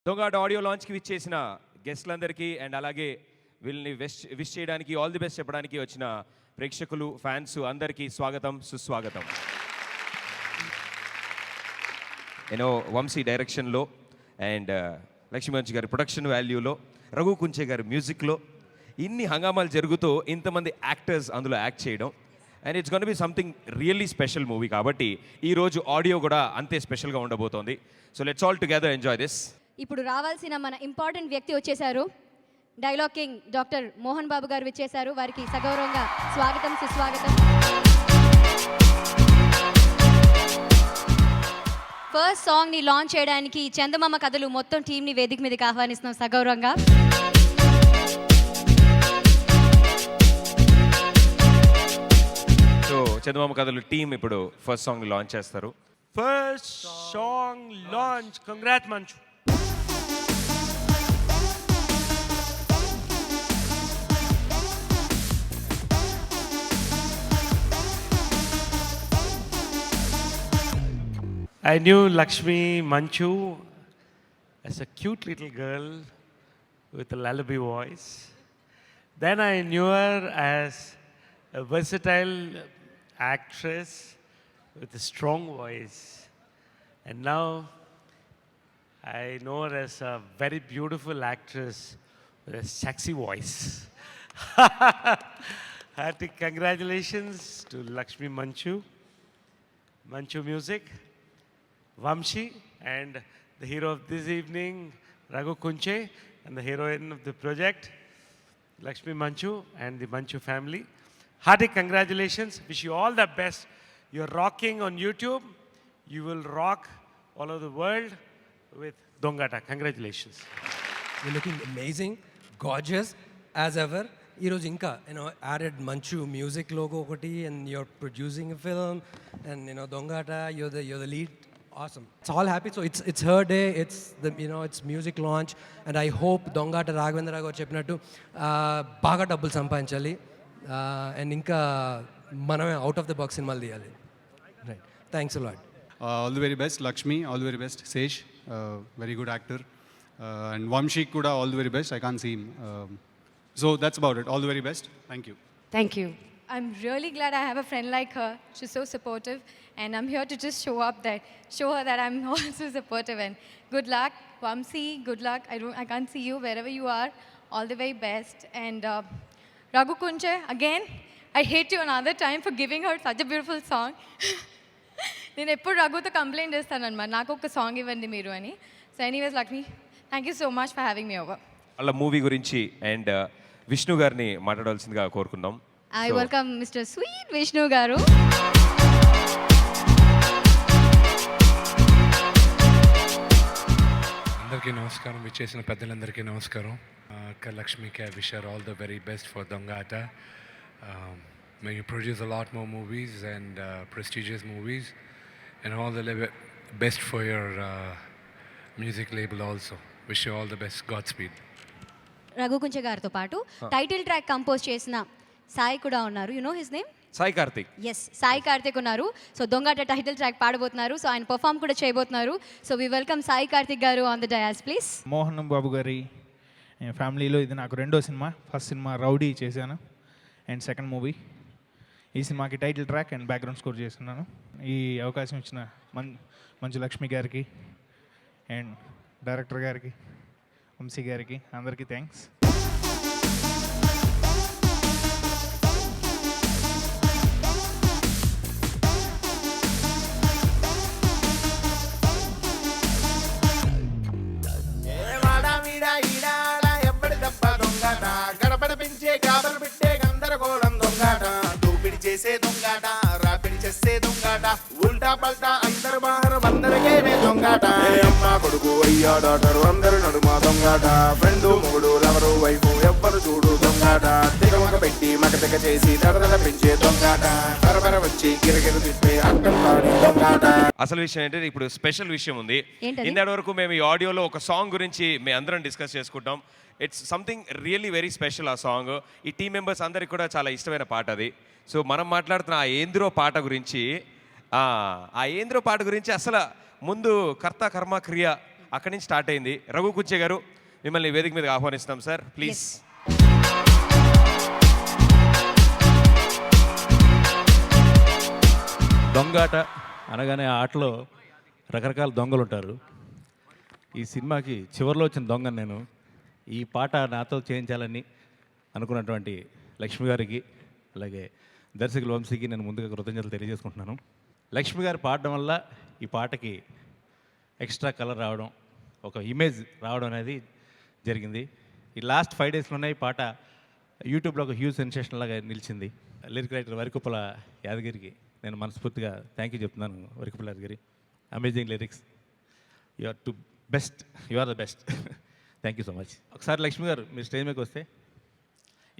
దొంగాట audio లాంచ్కి విచ్చేసిన గెస్ట్లందరికీ and అలాగే వీళ్ళని విష్ చేయడానికి ఆల్ ది బెస్ట్ చెప్పడానికి వచ్చిన ప్రేక్షకులు ఫ్యాన్స్ అందరికీ స్వాగతం సుస్వాగతం. నేను వంశీ డైరెక్షన్లో అండ్ లక్ష్మీమంచి గారి ప్రొడక్షన్ వాల్యూలో రఘు కుంచే గారి మ్యూజిక్లో ఇన్ని హంగామాలు జరుగుతూ ఇంతమంది యాక్టర్స్ అందులో యాక్ట్ చేయడం and it's gonna be something really special movie కాబట్టి ఈరోజు ఆడియో కూడా అంతే స్పెషల్గా ఉండబోతోంది. So let's all together enjoy this. ఇప్పుడు రావాల్సిన మన ఇంపార్టెంట్ వ్యక్తి వచ్చేసారు. Dialogue king doctor Mohan Babu గారు వచ్చేసారు. వారికి సగౌరవంగా స్వాగతం సుస్వాగతం. ఫస్ట్ సాంగ్ని లాంచ్ చేయడానికి చందమామ కథలు మొత్తం టీంని వేదిక మీదకి ఆహ్వానిస్తున్నాం సగౌరవంగా. సో చందమామ కథలు టీం ఇప్పుడు ఫస్ట్ సాంగ్ లాంచ్ చేస్తారు. First song launch. Congrats, Manchu. I knew Lakshmi Manchu as a cute little girl with a lullaby voice. Then I knew her as a versatile actress with a strong voice. And now I know her as a very beautiful actress with a sexy voice. Hearty congratulations to Lakshmi Manchu, Manchu Music, Vamshi, and the hero of this evening, Raghu Kunche, and the heroine of the project, Lakshmi Manchu, and the Manchu family. Hearty congratulations. Wish you all the best. You're rocking on YouTube. You will rock all over the world with Dongata. Congratulations. You're looking amazing, gorgeous, as ever. ఈరోజు ఇంకా added Manchu music logo ఒకటి and you're producing a film and Dongaata you're the lead. Awesome. It's all happy. So it's her day. It's the it's music launch, and I hope Dongata Raghavendra garu cheppinattu baga double సంపాదించాలి and ఇంకా మనమే out of the box సినిమాలు తీయాలి. Right. Thanks a lot. All the very best, Lakshmi. All the very best, Sesh. Very good actor. And Vamshi kuda all the very best. I can't see him. So that's about it. All the very best. Thank you. Thank you. I'm really glad I have a friend like her. She's so supportive, and I'm here to just show her that I'm also supportive. And good luck, Vamsi. Good luck. I can't see you wherever you are. All the very best. And Raghu Kunche, again, I hate you another time for giving her such a beautiful song. నేను ఎప్పుడు రఘుతో complaint చేస్తాను అనమాట, నాకు ఒక song ఇవ్వండి మీరు అని. So anyways Lakshmi, thank you so much for having me over. అలా మూవీ గురించి అండ్ విష్ణు గారిని మాట్లాడాల్సిందిగా కోరుకుందాం. I welcome mister sweet Vishnu గారు. అందరికీ నమస్కారం, విచ్చేసిన పెద్దలందరికీ నమస్కారం. అక్క లక్ష్మికి I wish her all the very best for దొంగాట. May you produce a lot more movies and prestigious movies and all the best for your music label also. Wish you all the best. God speed. Raghu Kunche గారితో పాటు title track compose చేసిన సాయి కూడా ఉన్నారు. You know his name? Sai Karthik. Yes, Sai Karthik ఉన్నారు. So Dongaata title track పాడబోతున్నారు. So ఆయన perform కూడా చేయబోతున్నారు. So we welcome Sai Karthik garu on the dais please. Mohan Babu garu ఫ్యామిలీలో ఇది నాకు రెండో సినిమా. ఫస్ట్ సినిమా రౌడీ చేశాను అండ్ సెకండ్ మూవీ. ఈ సినిమాకి title track and background score చేస్తున్నాను. ఈ అవకాశం ఇచ్చిన మంచు లక్ష్మి గారికి అండ్ డైరెక్టర్ గారికి వంశీ గారికి అందరికీ థ్యాంక్స్. చేసే దొంగాట, రాపిడి చేసే దొంగాట, ఉల్టా పల్టా అందరు బాహరు అందరికేమే దొంగాట. అమ్మ కొడుకు అయ్యా డాక్టర్ అందరు నడుమా దొంగాట. ఫ్రెండు మొగుడు లవరు వైపు ఎవ్వరు చూడు దొంగాట. తిగమక పెట్టి మగతక చేసి దడదడ పెంచే దొంగాట. పరపర వచ్చి గిరగిర తిప్పే అర్థం కాని దొంగాట. అసలు విషయం ఏంటంటే ఇప్పుడు స్పెషల్ విషయం ఉంది. ఇంతటి వరకు మేము ఈ ఆడియోలో ఒక సాంగ్ గురించి మేము అందరం డిస్కస్ చేసుకుంటాం. It's something really very special. ఆ సాంగ్ ఈ టీం మెంబర్స్ అందరికి కూడా చాలా ఇష్టమైన పాట అది. సో మనం మాట్లాడుతున్న ఆ ఏంద్రో పాట గురించి, ఆ ఏంద్రో పాట గురించి అసలు ముందు కర్త కర్మ క్రియ అక్కడి నుంచి స్టార్ట్ అయింది. రఘు కుంచే గారు, మిమ్మల్ని వేదిక మీదకి ఆహ్వానిస్తున్నాం సార్, ప్లీజ్. దొంగాట అనగానే ఆ ఆటలో రకరకాల దొంగలు ఉంటారు. ఈ సినిమాకి చివరిలో వచ్చిన దొంగ నేను. ఈ పాట నాతో చేయించాలని అనుకున్నటువంటి లక్ష్మి గారికి, అలాగే దర్శకులు వంశీకి నేను ముందుగా కృతజ్ఞతలు తెలియజేసుకుంటున్నాను. లక్ష్మి గారు పాడడం వల్ల ఈ పాటకి ఎక్స్ట్రా కలర్ రావడం, ఒక ఇమేజ్ రావడం అనేది జరిగింది. ఈ లాస్ట్ 5 డేస్లోనే ఈ పాట యూట్యూబ్లో ఒక హ్యూజ్ సెన్సేషన్ లాగా నిలిచింది. లిరిక్ రైటర్ వరికుప్పల యాదగిరికి నేను మనస్ఫూర్తిగా థ్యాంక్ యూ చెప్తున్నాను. Varikuppala Yadagiri, amazing lyrics, you are the best. Thank you so much. ఒకసారి లక్ష్మి గారు మీరు స్టేజ్ మీదకి వస్తే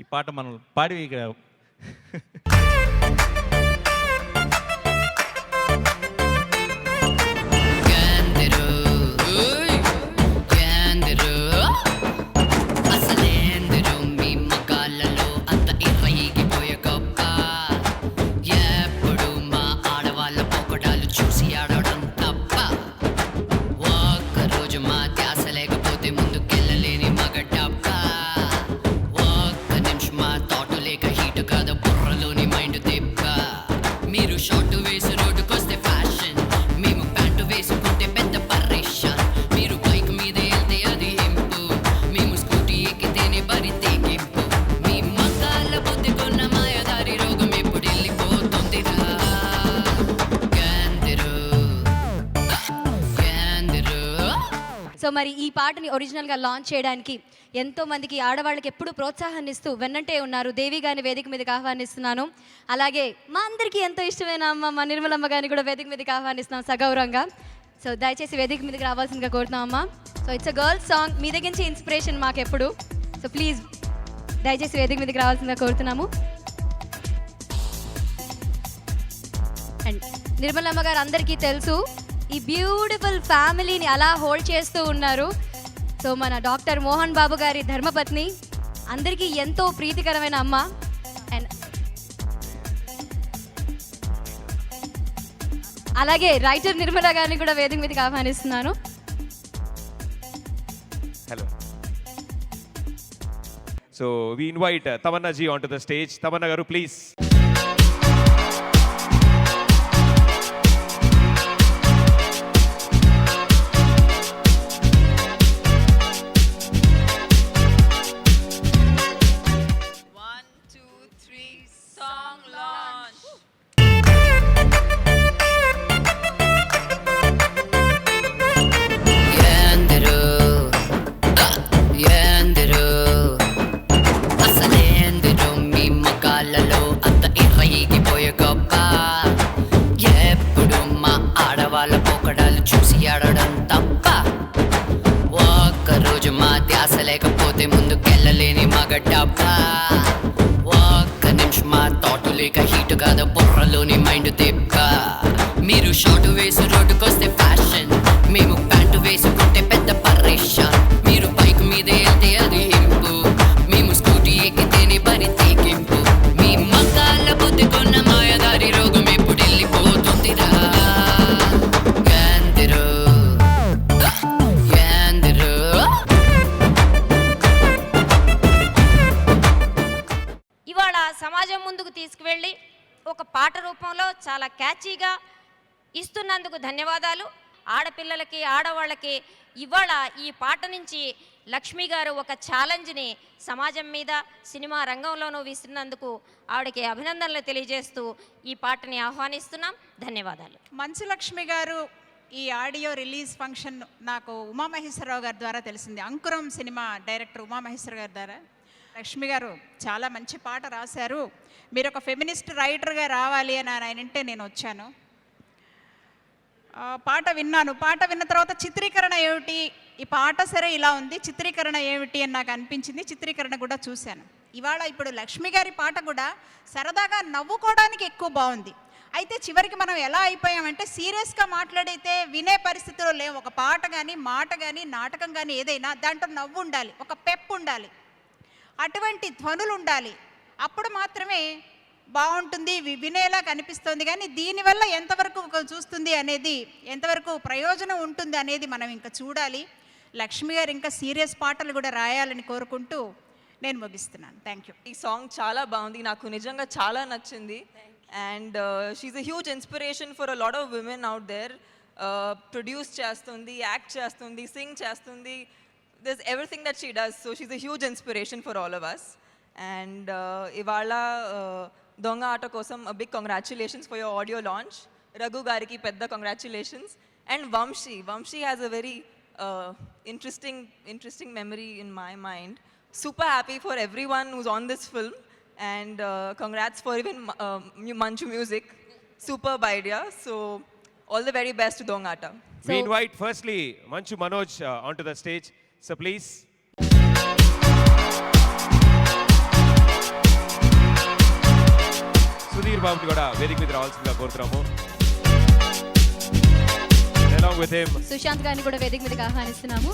ఈ పాట మనం పాడి ఇక్కడ సో మరి ఈ పాటని ఒరిజినల్గా లాంచ్ చేయడానికి ఎంతోమందికి ఆడవాళ్ళకి ఎప్పుడు ప్రోత్సాహాన్ని ఇస్తూ వెన్నంటే ఉన్నారు. దేవి గారిని వేదిక మీదకి ఆహ్వానిస్తున్నాను. అలాగే మా అందరికీ ఎంతో ఇష్టమైన అమ్మ మా నిర్మలమ్మ గారిని కూడా వేదిక మీదకి ఆహ్వానిస్తున్నాం సగౌరవంగా. సో దయచేసి వేదిక మీదకి రావాల్సిందిగా కోరుతున్నాం అమ్మ. So it's a girls song, మీ దగ్గర నుంచి ఇన్స్పిరేషన్ మాకు ఎప్పుడు. సో ప్లీజ్ దయచేసి వేదిక మీదకి రావాల్సిందిగా కోరుతున్నాము. అండ్ నిర్మలమ్మ గారు అందరికీ తెలుసు, ఈ బ్యూటిఫుల్ ఫ్యామిలీని అలా హోల్డ్ చేస్తూ ఉన్నారు. సో మన డాక్టర్ మోహన్ బాబు గారి ధర్మపత్ని, అందరికీ ఎంతో ప్రీతికరమైన అమ్మ. అండ్ అలాగే రైటర్ నిర్మల గారిని కూడా వేదిక మీదకి ఆహ్వానిస్తున్నాను. Hello. So we invite Tamannaah ji on to the stage. Tamannaah గారు ప్లీజ్. లేకపోతే ముందుకెళ్ళలేని మగడబ్బా, ఒక్క నిమిషం మా థాట్ లేక హీట్ కాదు బుర్రలోని మైండ్ తిప్ప. మీరు షార్ట్ వేసి రోడ్డుకొస్తే ఫ్యాషన్, మేము ప్యాంటు వేసుకుంటే పెద్ద పరేషాన్. మీరు బైక్ మీద వెళ్తే అది ఇంపు, మేము స్కూటీ ఎక్కితేనే బరి తెగింపు. మీ మగాళ్ళ బుద్ధి కొన్న మాయదారి రోగం ఎప్పుడు వెళ్ళిపోతుందిరా. సమాజం ముందుకు తీసుకువెళ్ళి ఒక పాట రూపంలో చాలా క్యాచీగా ఇస్తున్నందుకు ధన్యవాదాలు. ఆడపిల్లలకి ఆడవాళ్ళకి ఇవాళ ఈ పాట నుంచి లక్ష్మి గారు ఒక ఛాలెంజ్ని సమాజం మీద సినిమా రంగంలోనూ విసిరినందుకు ఆవిడకి అభినందనలు తెలియజేస్తూ ఈ పాటని ఆహ్వానిస్తున్నాం. ధన్యవాదాలు. మంచు లక్ష్మి గారు ఈ ఆడియో రిలీజ్ ఫంక్షన్ నాకు ఉమామహేశ్వరరావు గారి ద్వారా తెలిసింది. అంకురం సినిమా డైరెక్టర్ ఉమామహేశ్వర గారి ద్వారా. లక్ష్మి గారు చాలా మంచి పాట రాశారు, మీరు ఒక ఫెమినిస్ట్ రైటర్గా రావాలి అని ఆయన అంటే నేను వచ్చాను. పాట విన్నాను. పాట విన్న తర్వాత చిత్రీకరణ ఏమిటి, ఈ పాట సరే ఇలా ఉంది, చిత్రీకరణ ఏమిటి అని నాకు అనిపించింది. చిత్రీకరణ కూడా చూశాను. ఇవాళ ఇప్పుడు లక్ష్మి గారి పాట కూడా సరదాగా నవ్వుకోవడానికి ఎక్కువ బాగుంది. అయితే చివరికి మనం ఎలా అయిపోయామంటే సీరియస్గా మాట్లాడితే వినే పరిస్థితిలో లేవు. ఒక పాట కానీ మాట కానీ నాటకం కానీ ఏదైనా దాంట్లో నవ్వు ఉండాలి, ఒక పెప్ ఉండాలి, అటువంటి ధ్వనులు ఉండాలి. అప్పుడు మాత్రమే బాగుంటుంది, వినేలా కనిపిస్తుంది, కానీ దీనివల్ల ఎంతవరకు చూస్తుంది అనేది, ఎంతవరకు ప్రయోజనం ఉంటుంది అనేది మనం ఇంకా చూడాలి. లక్ష్మి గారు ఇంకా సీరియస్ పాటలు కూడా రాయాలని కోరుకుంటూ నేను ముగిస్తున్నాను. Thank you. ఈ సాంగ్ చాలా బాగుంది, నాకు నిజంగా చాలా నచ్చింది. And she's a huge inspiration for a lot of women out there. Produce చేస్తుంది, యాక్ట్ చేస్తుంది, సింగ్ చేస్తుంది, this everything that she does. So she's a huge inspiration for all of us. And ఇవాళ దొంగ ఆట కోసం a big congratulations for your audio launch. Raghu gariki pedda congratulations. And Vamshi has a very interesting memory in my mind. Super happy for everyone who's on this film, and congrats for even Manchu Music. Superb idea. So all the very best to Donga Aata. We invite firstly Manchu Manoj onto the stage. So please. Sudheer బాబుని కూడా వేదిక మీద రావాల్సిందిగా కోరుతున్నాము. Along with him, Sushant గారిని కూడా వేదిక మీదకి ఆహ్వానిస్తున్నాము.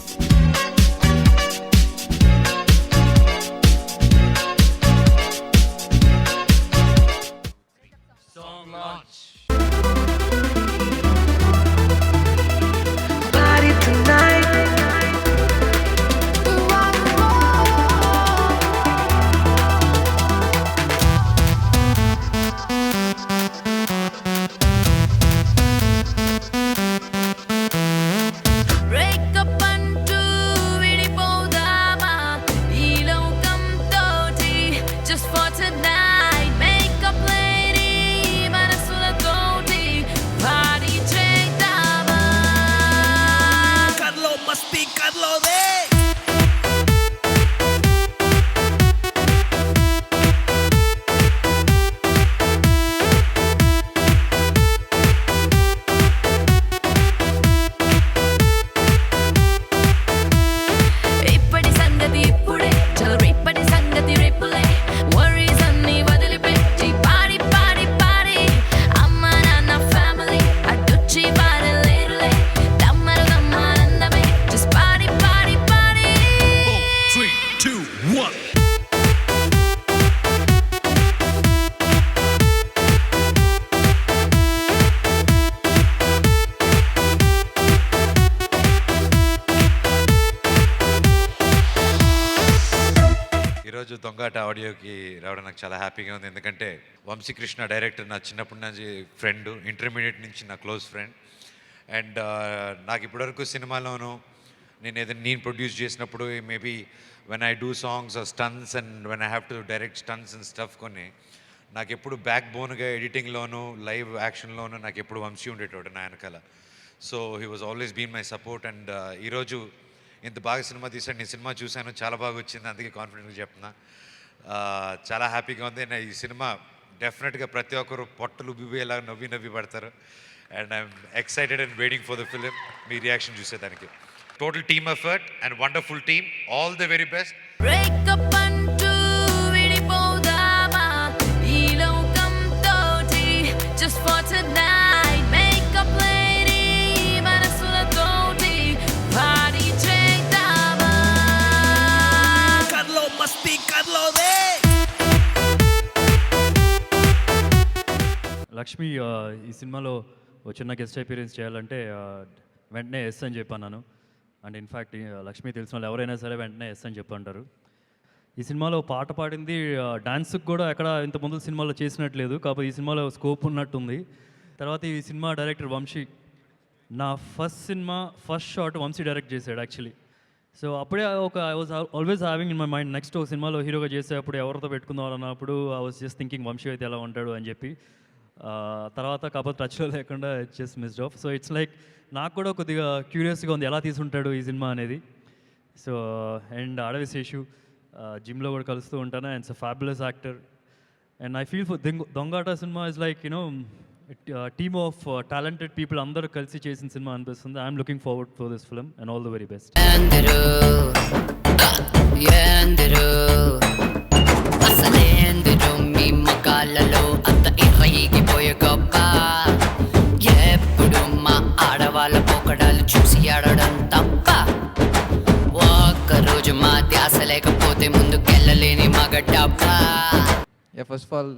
ఈరోజు దొంగాట ఆడియోకి రావడం నాకు చాలా హ్యాపీగా ఉంది. ఎందుకంటే వంశీకృష్ణ డైరెక్టర్ నా చిన్నప్పటి నుంచి ఫ్రెండ్, ఇంటర్మీడియట్ నుంచి నా క్లోజ్ ఫ్రెండ్. అండ్ నాకు ఇప్పటివరకు సినిమాలోనూ నేను ప్రొడ్యూస్ చేసినప్పుడు maybe when I do songs stunts and when I have to direct stunts and stuff కొన్ని నాకు ఎప్పుడు బ్యాక్ బోన్గా ఎడిటింగ్లోనూ లైవ్ యాక్షన్లోనూ నాకు ఎప్పుడు వంశీ ఉండేటోడు నా వెనకాల. So he was always been my support. And ఈరోజు ఇంత బాగా సినిమా తీసాను, నేను సినిమా చూశాను, చాలా బాగా వచ్చింది, అందుకే కాన్ఫిడెంట్గా చెప్తున్నా. చాలా హ్యాపీగా ఉంది. ఈ సినిమా డెఫినెట్గా ప్రతి ఒక్కరు పొట్టలు బిబేలా నవ్వి పడతారు. And I'm excited and waiting for the film. మీ రియాక్షన్ చూసేదానికి. Total team effort and wonderful team. All the very best. Lakshmi ఈ సినిమాలో చిన్న గెస్ట్ అపీరెన్స్ చేయాలంటే వెంటనే ఎస్ అని చెప్పాను. అండ్ ఇన్ఫ్యాక్ట్ లక్ష్మి తెలిసిన వాళ్ళు ఎవరైనా సరే వెంటనే ఎస్ అని చెప్పంటారు. ఈ సినిమాలో పాట పాడింది డాన్స్కి కూడా ఎక్కడ ఇంతకుముందు సినిమాలో చేసినట్లేదు, కాకపోతే ఈ సినిమాలో స్కోప్ ఉన్నట్టుంది. తర్వాత ఈ సినిమా డైరెక్టర్ వంశీ, నా ఫస్ట్ షాట్ వంశీ డైరెక్ట్ చేశాడు యాక్చువల్లీ. సో అప్పుడే I was always having in my mind next ఒక సినిమాలో హీరోగా చేసేటప్పుడు ఎవరితో పెట్టుకుందాం అన్నప్పుడు I was just thinking Vamsi అయితే ఎలా ఉంటాడు అని చెప్పి. తర్వాత కాకపోతే టచ్లో లేకుండా just missed off. So it's like నాకు కూడా కొద్దిగా క్యూరియస్గా ఉంది ఎలా తీసుంటాడు ఈ సినిమా అనేది. సో అండ్ అడవి శేషు జిమ్లో కూడా కలుస్తూ ఉంటాను. And it's a fabulous actor. And I feel for Dongaata cinema is like team of talented people అందరూ కలిసి చేసిన సినిమా అనిపిస్తుంది. I'm looking forward for this film and all the very best. మీ మకాళ్ళలో అంత ఇర్రగిపోయే గొప్ప ఎప్పుడు మా ఆడవాళ్ళ పోకడాలు చూసి ఆడడం తప్ప ఒక్కరోజు మా ధ్యాస లేకపోతే ముందుకెళ్ళలేని మగ డబ్బా. Yeah, first of all,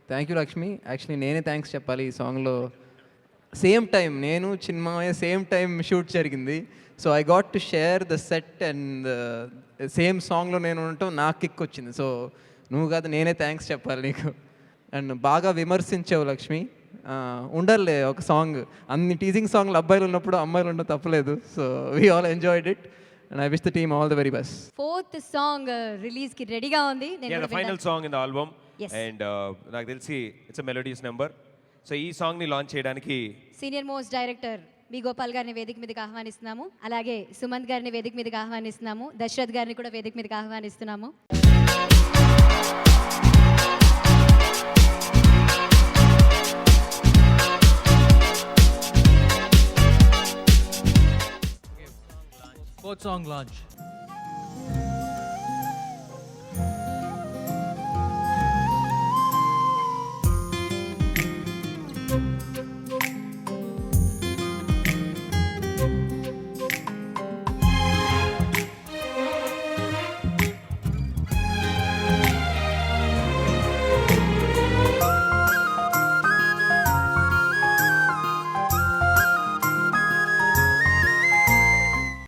thank you Lakshmi. Actually నేనే థ్యాంక్స్ చెప్పాలి. ఈ సాంగ్లో సేమ్ టైం నేను చిన్మయ్య సేమ్ టైం షూట్ జరిగింది. So I got to share the set and same సాంగ్లో నేను ఉండటం నాకు కిక్ వచ్చింది. సో నువ్వు కాదు నేనే థ్యాంక్స్ చెప్పాలి నీకు. అండ్ బాగా విమర్శించావు లక్ష్మి. ఉండర్లే ఒక సాంగ్, అన్ని టీజింగ్ సాంగ్లు అబ్బాయిలు ఉన్నప్పుడు అమ్మాయిలు ఉండడం తప్పలేదు. So we all enjoyed it and I wish the team all the very best. 4th song release కి రెడీగా ఉంది. Final song in the album Yes. And నాకు తెలిసి it's a melodious number. So ఈ సాంగ్ ని లాంచ్ చేయడానికి senior most director B Gopal గారిని వేదిక మీదకి ఆహ్వానిస్తున్నాము. అలాగే సుమంత్ గారిని వేదిక మీదకి ఆహ్వానిస్తున్నాము. దశరథ్ గారిని కూడా వేదిక మీదకి ఆహ్వానిస్తున్నాము. Fourth song launch.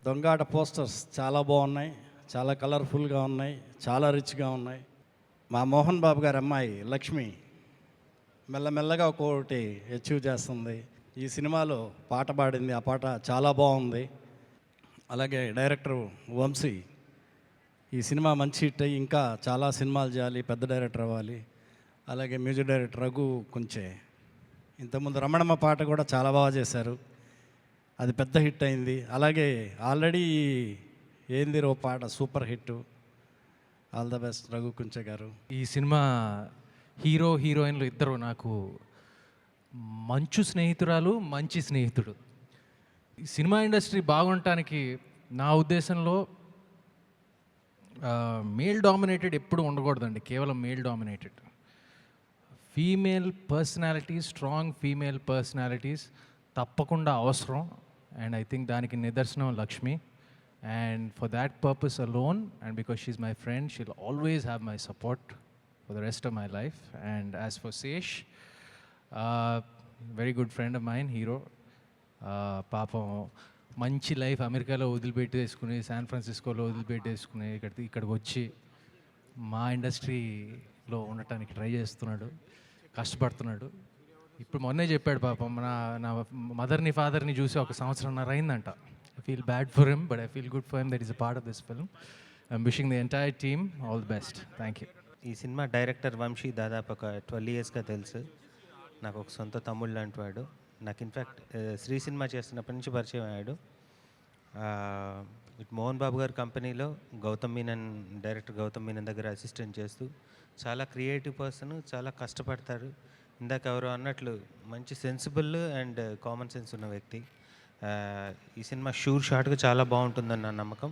దొంగాట పోస్టర్స్ చాలా బాగున్నాయి, చాలా కలర్ఫుల్గా ఉన్నాయి, చాలా రిచ్గా ఉన్నాయి. మా మోహన్ బాబు గారి అమ్మాయి లక్ష్మి మెల్లమెల్లగా ఒక్కొక్కటి అచీవ్ చేస్తుంది. ఈ సినిమాలో పాట పాడింది, ఆ పాట చాలా బాగుంది. అలాగే డైరెక్టర్ వంశీ ఈ సినిమా మంచి హిట్ అయ్యి ఇంకా చాలా సినిమాలు చేయాలి, పెద్ద డైరెక్టర్ అవ్వాలి. అలాగే మ్యూజిక్ డైరెక్టర్ రఘు కుంచే ఇంతకుముందు రమణమ్మ పాట కూడా చాలా బాగా చేశారు, అది పెద్ద హిట్ అయింది. అలాగే ఆల్రెడీ ఏంది రో పాట super hit. All the best Raghu Kunche గారు. ఈ సినిమా హీరో హీరోయిన్లు ఇద్దరు నాకు మంచు స్నేహితురాలు, మంచి స్నేహితుడు. ఈ సినిమా ఇండస్ట్రీ బాగుండటానికి నా ఉద్దేశంలో మేల్ డామినేటెడ్ ఎప్పుడు ఉండకూడదండి, కేవలం male dominated. Female personalities, strong female personalities తప్పకుండా అవసరం. అండ్ ఐ థింక్ దానికి నిదర్శనం Lakshmi. And for that purpose alone and because she's my friend, she'll always have my support for the rest of my life. And as for Sesh, very good friend of mine, hero. పాపం మంచి life అమెరికాలో వదిలిపెట్టేసుకుని, San ఫ్రాన్సిస్కోలో వదిలిపెట్టేసుకుని ఇక్కడికి వచ్చి మా ఇండస్ట్రీలో ఉండటానికి try చేస్తున్నాడు, కష్టపడుతున్నాడు. ఇప్పుడు మొన్నే చెప్పాడు పాపం, నా మదర్ని ఫాదర్ని చూసి 1 సంవత్సరంన్నర అయిందంట. I feel bad for him, but I feel good for him that is a part of this film. I'm wishing the entire team all the best. Thank you. ఈ సినిమా డైరెక్టర్ వంశీ దాదాపు ఒక 12 ఇయర్స్గా తెలుసు. నాకు ఒక సొంత తమ్ముడు లాంటి వాడు. నాకు ఇన్ఫ్యాక్ట్ శ్రీ సినిమా చేస్తున్నప్పటి నుంచి పరిచయం అయ్యాడు. ఇటు మోహన్ బాబు గారి కంపెనీలో డైరెక్టర్ గౌతమ్ మీనన్ దగ్గర అసిస్టెంట్ చేస్తూ చాలా క్రియేటివ్ పర్సన్, చాలా కష్టపడతారు. ఇందాక ఎవరో అన్నట్లు మంచి సెన్సిబుల్ అండ్ కామన్ సెన్స్ ఉన్న వ్యక్తి. ఈ సినిమా షార్ట్గా చాలా బాగుంటుందని నా నమ్మకం.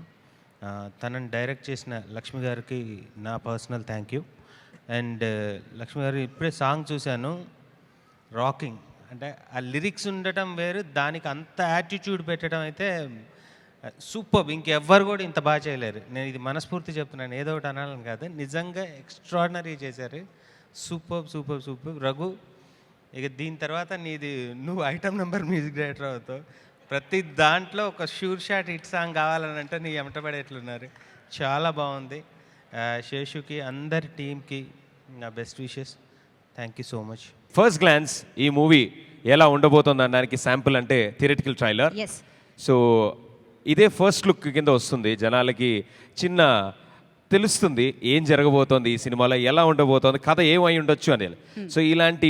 తనని డైరెక్ట్ చేసిన లక్ష్మి గారికి నా personal thank you. And Lakshmi గారు ఇప్పుడే సాంగ్ చూశాను, రాకింగ్ అంటే ఆ లిరిక్స్ ఉండటం వేరు, దానికి అంత యాటిట్యూడ్ పెట్టడం అయితే సూపర్. ఇంకెవ్వరు కూడా ఇంత బాగా చేయలేరు. నేను ఇది మనస్ఫూర్తి చెప్తున్నాను, ఏదో ఒకటి అనాలని కాదు, నిజంగా ఎక్స్ట్రాడినరీ చేశారు. Super super super. రఘు, ఇక దీని తర్వాత నువ్వు ఐటమ్ నెంబర్ మ్యూజిక్ డైరెక్టర్ అవుతావు. ప్రతి దాంట్లో ఒక షాట్ హిట్ సాంగ్ కావాలని అంటే నీ ఎమటపడేట్లున్నారు. చాలా బాగుంది. శేషుకి, అందరి టీంకి నా best wishes. Thank you so much. First glance ఈ మూవీ ఎలా ఉండబోతుంది అనడానికి శాంపుల్ అంటే థియరిటికల్ ట్రైలర్. సో ఇదే ఫస్ట్ లుక్ కింద వస్తుంది, జనాలకి చిన్న తెలుస్తుంది ఏం జరగబోతోంది ఈ సినిమాలో, ఎలా ఉండబోతోంది, కథ ఏమై ఉండొచ్చు అనేది. సో ఇలాంటి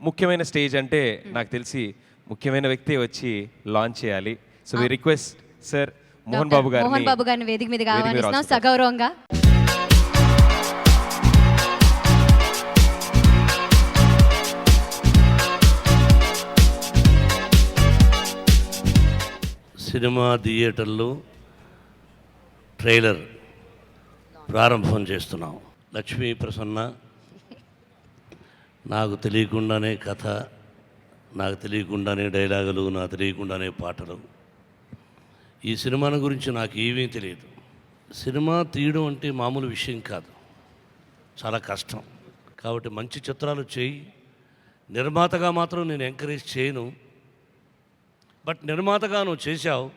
ముఖ్యమైన స్టేజ్ అంటే నాకు తెలిసి ముఖ్యమైన వ్యక్తి వచ్చి లాంచ్ చేయాలి. So we request sir Mohan Babu గారిని వేదిక మీదకి ఆహ్వానిస్తున్నాం సగౌరవంగా. సినిమా థియేటర్లో ట్రైలర్ ప్రారంభం చేస్తున్నాం. లక్ష్మీ ప్రసన్న, నాకు తెలియకుండానే కథ, నాకు తెలియకుండానే డైలాగులు, నాకు తెలియకుండానే పాటలు. ఈ సినిమాను గురించి నాకు ఏమీ తెలియదు. సినిమా తీయడం అంటే మామూలు విషయం కాదు, చాలా కష్టం. కాబట్టి మంచి చిత్రాలు చేయి. నిర్మాతగా మాత్రం నేను ఎంకరేజ్ చేయను, బట్ నిర్మాతగా నువ్వు చేశావు.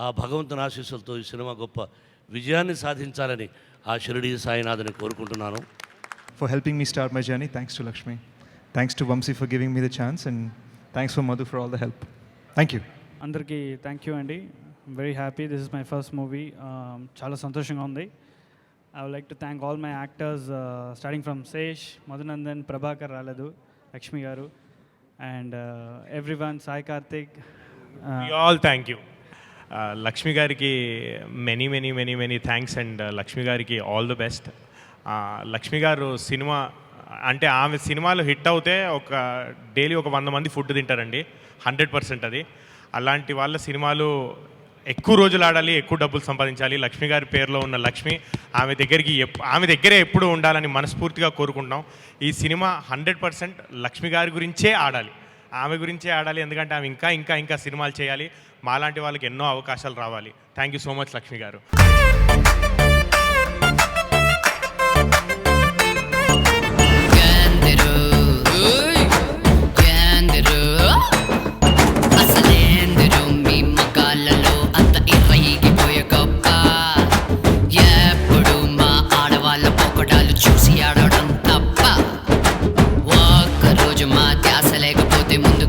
ఆ భగవంతుని ఆశీస్సులతో ఈ సినిమా గొప్ప విజయాన్ని సాధించాలని ఆ షిరిడి సాయినాథ్ని కోరుకుంటున్నాను. For helping me start my journey, thanks to Lakshmi. Thanks to Vamsi for giving me the chance, and thanks for Madhu for all the help. Thank you. అందరికీ థ్యాంక్ యూ అండి. Very happy, this is my first movie. చాలా సంతోషంగా ఉంది. I would like to thank all my actors, starting from Sesh, Madhunandan, Prabhakar రాలేదు, లక్ష్మి గారు, and everyone, Sai Karthik. All thank you. Lakshmi గారికి many thanks, and Lakshmi గారికి all the best. Lakshmi గారు సినిమా అంటే ఆమె సినిమాలు హిట్ అవుతే డైలీ ఒక 100 మంది ఫుడ్ తింటారండి, 100% అది. అలాంటి వాళ్ళ సినిమాలు ఎక్కువ రోజులు ఆడాలి, ఎక్కువ డబ్బులు సంపాదించాలి. లక్ష్మి గారి పేరులో ఉన్న లక్ష్మి ఆమె దగ్గరే ఎప్పుడు ఉండాలని మనస్ఫూర్తిగా కోరుకుంటున్నాం. ఈ సినిమా 100% లక్ష్మి గారి గురించే ఆడాలి, ఆమె గురించే ఆడాలి. ఎందుకంటే ఆమె ఇంకా సినిమాలు చేయాలి, మాలాంటి వాళ్ళకి ఎన్నో అవకాశాలు రావాలి. Thank you so much Lakshmi గారు. చూసి ఆడడం తప్ప, ఒక్కరోజు మా ధ్యాస లేకపోతే ముందు